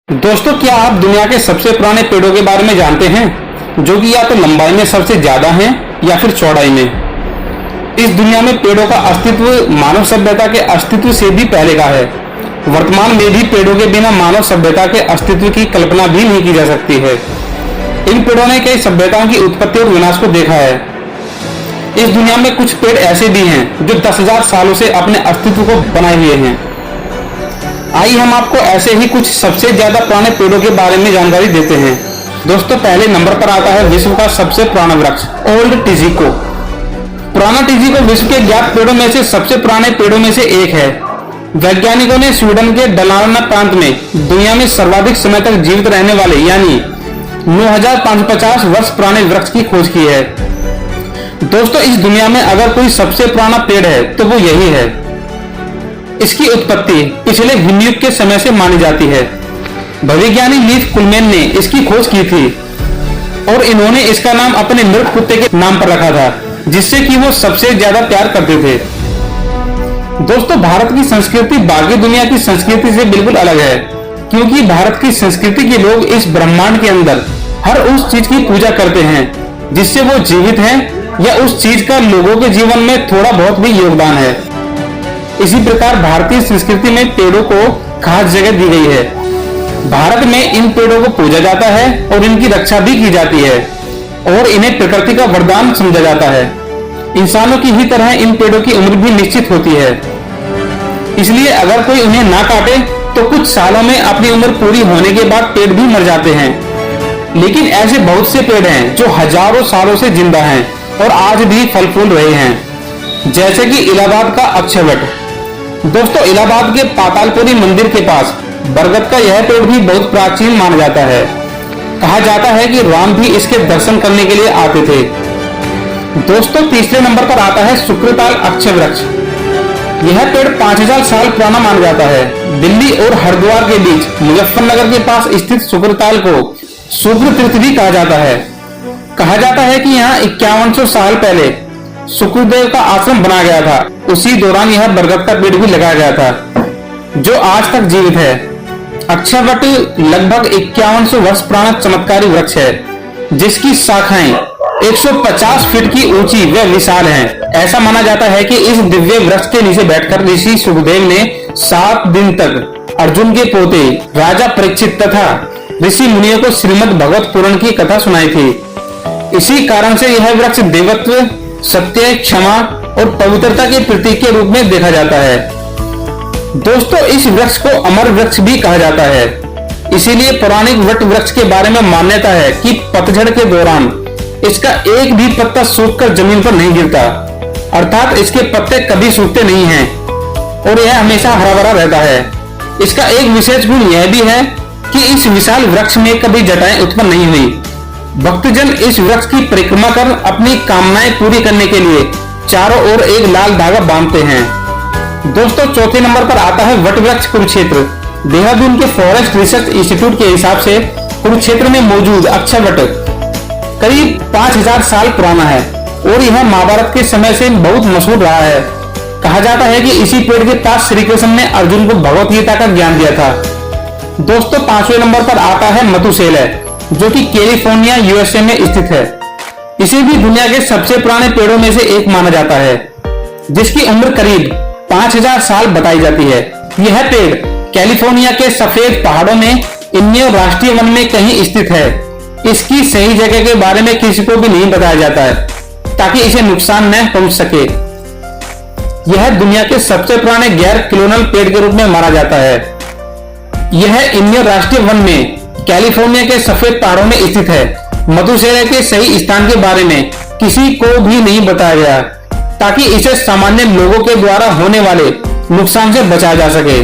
दोस्तों, क्या आप दुनिया के सबसे पुराने पेड़ों के बारे में जानते हैं, जो कि या तो लंबाई में सबसे ज्यादा हैं या फिर चौड़ाई में। इस दुनिया में पेड़ों का अस्तित्व मानव सभ्यता के अस्तित्व से भी पहले का है। वर्तमान में भी पेड़ों के बिना मानव सभ्यता के अस्तित्व की कल्पना भी नहीं की जा सकती है। इन पेड़ों ने कई सभ्यताओं की उत्पत्ति और विनाश को देखा है। इस दुनिया में कुछ पेड़ ऐसे भी हैं जो 10,000 सालों से अपने अस्तित्व को बनाए हुए हैं। आइए हम आपको ऐसे ही कुछ सबसे ज्यादा पुराने पेड़ों के बारे में जानकारी देते हैं। दोस्तों, पहले नंबर पर आता है विश्व का सबसे पुराना वृक्ष ओल्ड टिजिको। पुराना टिजिको विश्व के ज्ञात पेड़ों में से सबसे पुराने पेड़ों में से एक है। वैज्ञानिकों ने स्वीडन के डलार्ना प्रांत में दुनिया में सर्वाधिक समय तक जीवित रहने वाले यानी 9,550 वर्ष पुराने वृक्ष की खोज की है। दोस्तों, इस दुनिया में अगर कोई सबसे पुराना पेड़ है तो वो यही है। इसकी उत्पत्ति पिछले हिमयुग के समय से मानी जाती है। भविज्ञानी लीफ कुलमैन ने इसकी खोज की थी और इन्होंने इसका नाम अपने मृत कुत्ते के नाम पर रखा था, जिससे कि वो सबसे ज्यादा प्यार करते थे। दोस्तों, भारत की संस्कृति बाकी दुनिया की संस्कृति से बिल्कुल अलग है, क्योंकि भारत की संस्कृति के लोग इस ब्रह्मांड के अंदर हर उस चीज की पूजा करते हैं जिससे वो जीवित है या उस चीज का लोगों के जीवन में थोड़ा बहुत भी योगदान है। इसी प्रकार भारतीय संस्कृति में पेड़ों को खास जगह दी गई है। भारत में इन पेड़ों को पूजा जाता है और इनकी रक्षा भी की जाती है और इन्हें प्रकृति का वरदान समझा जाता है। इंसानों की ही तरह इन पेड़ों की उम्र भी निश्चित होती है, इसलिए अगर कोई उन्हें ना काटे तो कुछ सालों में अपनी उम्र पूरी होने के बाद पेड़ भी मर जाते हैं। लेकिन ऐसे बहुत से पेड़ हैं जो हजारों सालों से जिंदा हैं और आज भी फल फूल रहे हैं, जैसे कि इलाहाबाद का अक्षयवट। दोस्तों, इलाहाबाद के पातालपुरी मंदिर के पास बरगद का यह पेड़ भी बहुत प्राचीन माना जाता है। कहा जाता है कि राम भी इसके दर्शन करने के लिए आते थे। दोस्तों, तीसरे नंबर पर आता है शुक्रताल अक्षय वृक्ष। यह पेड़ 5,000 साल पुराना माना जाता है। दिल्ली और हरिद्वार के बीच मुजफ्फरनगर के पास स्थित शुक्रताल को शुक्र तीर्थ भी कहा जाता है। कहा जाता है कि यहाँ 5100 साल पहले शुक्रदेव का आश्रम बनाया गया था। उसी दौरान यह बरगद का पेड़ भी लगाया गया था, जो आज तक जीवित है। अक्षयवट लगभग 5100 वर्ष पुराना चमत्कारी वृक्ष है, जिसकी शाखाएं 150 फीट की ऊंची व विशाल हैं। ऐसा माना जाता है कि इस दिव्य वृक्ष के नीचे बैठकर ऋषि सुखदेव ने 7 दिन तक अर्जुन के पोते राजा परीक्षित तथा ऋषि मुनियों को श्रीमद् भगवत पुराण की कथा सुनाई थी। इसी कारण से यह वृक्ष देवत्व, सत्य, क्षमा और पवित्रता के प्रतीक के रूप में देखा जाता है। दोस्तों, इस वृक्ष को अमर वृक्ष भी कहा जाता है। इसीलिए पौराणिक वट वृक्ष के बारे में मान्यता है कि पतझड़ के दौरान इसका एक भी पत्ता सूखकर जमीन पर नहीं गिरता, अर्थात इसके पत्ते कभी सूखते नहीं हैं और यह हमेशा हरा भरा रहता है। इसका एक विशेष गुण यह भी है कि इस विशाल वृक्ष में कभी जटाएं उत्पन्न नहीं हुई। भक्तजन इस वृक्ष की परिक्रमा कर अपनी कामनाएं पूरी करने के लिए चारों ओर एक लाल धागा बांधते हैं। दोस्तों, चौथे नंबर पर आता है वट वृक्ष कुरुक्षेत्र। देहरादून के फॉरेस्ट रिसर्च इंस्टीट्यूट के हिसाब से कुरुक्षेत्र में मौजूद अक्षयवट करीब 5,000 साल पुराना है और यह महाभारत के समय से बहुत मशहूर रहा है। कहा जाता है कि इसी पेड़ के पास श्री कृष्ण ने अर्जुन को भगवत गीता का ज्ञान दिया था। दोस्तों, 5वें नंबर पर आता है मधुशैल, जो कि कैलिफोर्निया यूएसए में स्थित है। इसे भी दुनिया के सबसे पुराने पेड़ों में से एक माना जाता है, जिसकी उम्र करीब 5,000 साल बताई जाती है। यह पेड़ कैलिफोर्निया के सफेद पहाड़ों में इन्यो राष्ट्रीय वन में कहीं स्थित है। इसकी सही जगह के बारे में किसी को भी नहीं बताया जाता है, ताकि इसे नुकसान न पहुंच सके। यह दुनिया के सबसे पुराने गैर क्लोनल पेड़ के रूप में माना जाता है। यह इन्यो राष्ट्रीय वन में कैलिफोर्निया के सफेद पहाड़ों में स्थित है। मधुशैल के सही स्थान के बारे में किसी को भी नहीं बताया गया, ताकि इसे सामान्य लोगों के द्वारा होने वाले नुकसान से बचाया जा सके।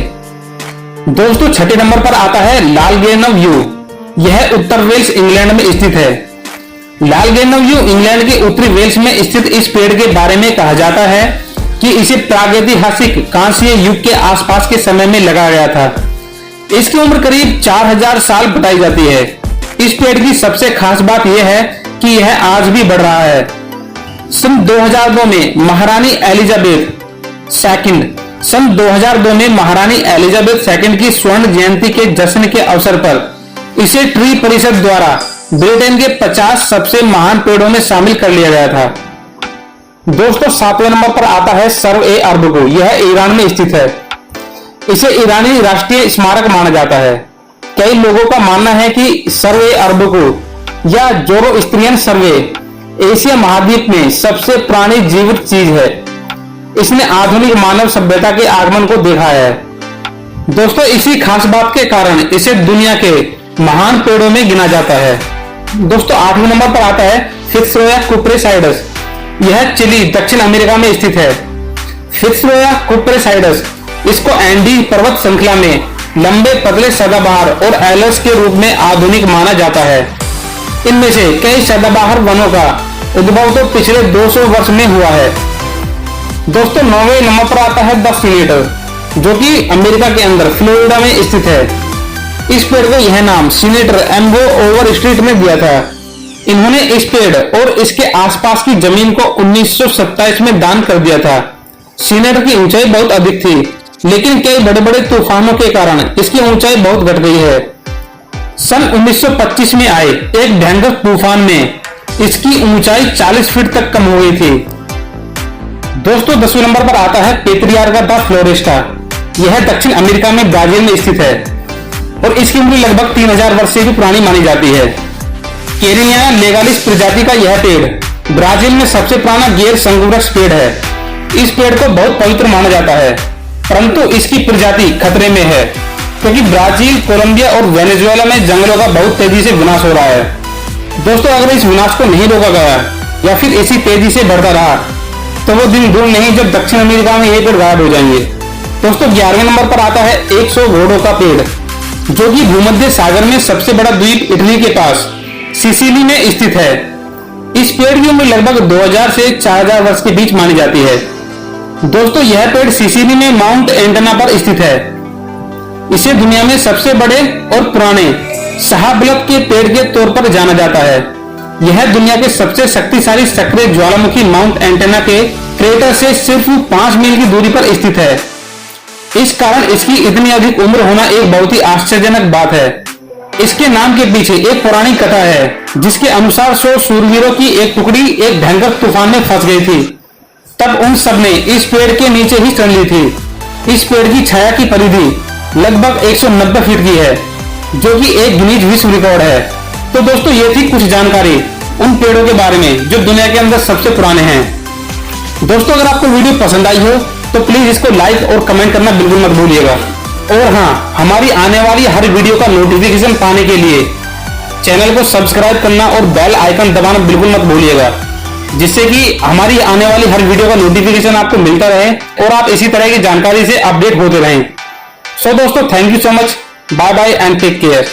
दोस्तों, छठे नंबर पर आता है लालगेनव व्यू। यह उत्तर वेल्स इंग्लैंड में स्थित है। लालगेनव व्यू इंग्लैंड के उत्तरी वेल्स में स्थित इस पेड़ के बारे में कहा जाता है कि इसे प्रागैतिहासिक कांस्य युग के आसपास के समय में लगाया गया था। इसकी उम्र करीब 4,000 साल बताई जाती है। इस पेड़ की सबसे खास बात यह है कि यह आज भी बढ़ रहा है। सन 2002 में महारानी एलिजाबेथ II सन 2002 में महारानी एलिजाबेथ II की स्वर्ण जयंती के जश्न के अवसर पर इसे ट्री परिषद द्वारा ब्रिटेन के 50 सबसे महान पेड़ों में शामिल कर लिया गया था। दोस्तों 7वें नंबर पर आता है सर्व-ए-अर्ब। यह ईरान में स्थित है। इसे ईरानी राष्ट्रीय स्मारक माना जाता है। कई लोगों का मानना है कि सर्व-ए-अर्ब या जोरोस्ट्रियन सर्वे एशिया महाद्वीप में सबसे पुरानी जीवित चीज है। इसने आधुनिक मानव सभ्यता के आगमन को देखा है। दोस्तों इसी खास बात के कारण इसे दुनिया के महान पेड़ों में गिना जाता है। दोस्तों 8वें नंबर पर आता है फित्सरोया कुप्रेसाइडस। यह चिली दक्षिण अमेरिका में स्थित है। फित्सरोया कुप्रेसाइडस इसको एंडी पर्वत श्रृंखला में लंबे पतले सदाबहार और एलर्स के रूप में आधुनिक माना जाता है। इनमें से कई सदाबहार वनों का उद्भव तो पिछले 200 वर्ष में हुआ है। दोस्तों 9वें नंबर पर आता है द सीनेटर, जो कि अमेरिका के अंदर फ्लोरिडा में स्थित है। इस पेड़ को यह नाम सीनेटर एम्बो ओवर स्ट्रीट में दिया था। इन्होंने इस पेड़ और इसके आसपास की जमीन को 1927 में दान कर दिया था। सीनेटर की ऊंचाई बहुत अधिक थी, लेकिन कई बड़े बड़े तूफानों के कारण इसकी ऊंचाई बहुत घट गई है। सन 1925 में आए एक भयंकर तूफान में इसकी ऊंचाई 40 फीट तक कम हो गई थी। दोस्तों 10वें नंबर पर आता है पेट्रियार्का द फ्लोरेस्टा। यह दक्षिण अमेरिका में ब्राजील में स्थित है और इसकी उम्र लगभग 3000 वर्ष से भी पुरानी मानी जाती है। केरिनिया लेगालिस प्रजाति का यह पेड़ ब्राजील में सबसे पुराना गैर संघवृक्ष पेड़ है। इस पेड़ को बहुत पवित्र माना जाता है, परंतु इसकी प्रजाति खतरे में है क्योंकि ब्राजील, कोलंबिया और वेनेजुएला में जंगलों का बहुत तेजी से विनाश हो रहा है। दोस्तों अगर इस विनाश को नहीं रोका गया या फिर इसी तेजी से बढ़ता रहा तो वो दिन दूर नहीं जब दक्षिण अमेरिका में ये पेड़ गायब हो जाएंगे। दोस्तों 11वें नंबर पर आता है 100 घोड़ों का पेड़, जो कि भूमध्य सागर में सबसे बड़ा द्वीप इटली के पास सिसिली में स्थित है। इस पेड़ की उम्र लगभग 2000 से 4000 वर्ष के बीच मानी जाती है। दोस्तों यह पेड़ सिसिली में माउंट एंटना पर स्थित है। इसे दुनिया में सबसे बड़े और पुराने शाहबलूत के पेड़ के तौर पर जाना जाता है। यह दुनिया के सबसे शक्तिशाली सक्रिय ज्वालामुखी माउंट एंटेना के क्रेटर से सिर्फ 5 मील की दूरी पर स्थित है। इस कारण इसकी इतनी अधिक उम्र होना एक बहुत ही आश्चर्यजनक बात है। इसके नाम के पीछे एक पौराणिक कथा है, जिसके अनुसार 100 शूरवीरों की एक टुकड़ी एक भयंकर तूफान में फंस गई थी। तब उन सब ने इस पेड़ के नीचे ही शरण ली थी। इस पेड़ की छाया की परिधि लगभग 190 फीट की है, जो कि एक गिनीज विश्व रिकॉर्ड है। तो दोस्तों ये थी कुछ जानकारी उन पेड़ों के बारे में जो दुनिया के अंदर सबसे पुराने हैं। दोस्तों अगर आपको वीडियो पसंद आई हो तो प्लीज इसको लाइक और कमेंट करना बिल्कुल मत भूलिएगा। और हाँ, हमारी आने वाली हर वीडियो का नोटिफिकेशन पाने के लिए चैनल को सब्सक्राइब करना और बेल आइकन दबाना बिल्कुल मत भूलिएगा, जिससे कि हमारी आने वाली हर वीडियो का नोटिफिकेशन आपको मिलता रहे और आप इसी तरह की जानकारी से अपडेट होते रहें। सो दोस्तों thank you so much, bye bye and take care.